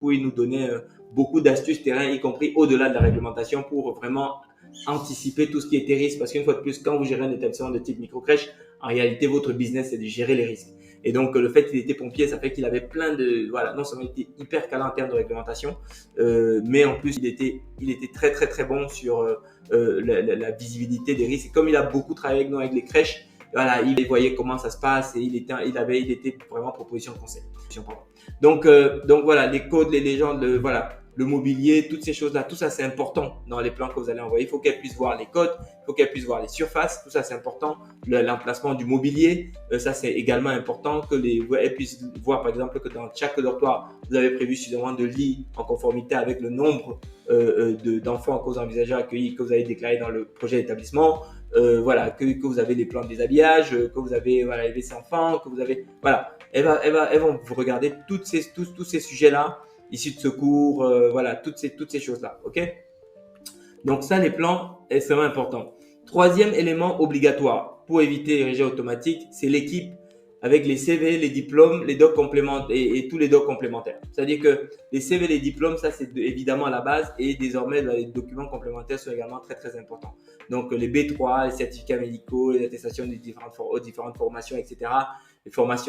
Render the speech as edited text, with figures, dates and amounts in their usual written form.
coup, il nous donnait beaucoup d'astuces terrain, y compris au-delà de la réglementation, pour vraiment anticiper tout ce qui était risque. Parce qu'une fois de plus, quand vous gérez un établissement de type micro-crèche, en réalité, votre business, c'est de gérer les risques. Et donc, le fait qu'il était pompier, ça fait qu'il avait plein de… Voilà, non seulement il était hyper calé en termes de réglementation, mais en plus, il était très, très, très bon sur la visibilité des risques. Et comme il a beaucoup travaillé avec nous, avec les crèches, voilà, il voyait comment ça se passe et il était vraiment proposition de conseil. Donc voilà, les codes, les légendes, voilà, le mobilier, toutes ces choses-là, tout ça c'est important dans les plans que vous allez envoyer. Il faut qu'elle puisse voir les codes, il faut qu'elle puisse voir les surfaces, tout ça c'est important. L'emplacement du mobilier, ça c'est également important elle puisse voir par exemple que dans chaque dortoir, vous avez prévu suffisamment de lits en conformité avec le nombre d'enfants que vous envisagez accueillir, que vous avez déclaré dans le projet d'établissement. Voilà, que vous avez les plans de déshabillage, que vous avez voilà, les WC enfants, que vous avez voilà, elles vont vous regarder tous ces sujets-là, issus de secours, voilà, toutes ces choses-là, ok? Donc ça, les plans, est extrêmement important. Troisième élément obligatoire pour éviter les rejets automatiques, c'est l'équipe avec les CV, les diplômes, les docs complémentaires et tous les docs complémentaires. C'est-à-dire que les CV, les diplômes, ça c'est évidemment la base et désormais les documents complémentaires sont également très très importants. Donc les B3, les certificats médicaux, les attestations des différentes formations, etc. Les formations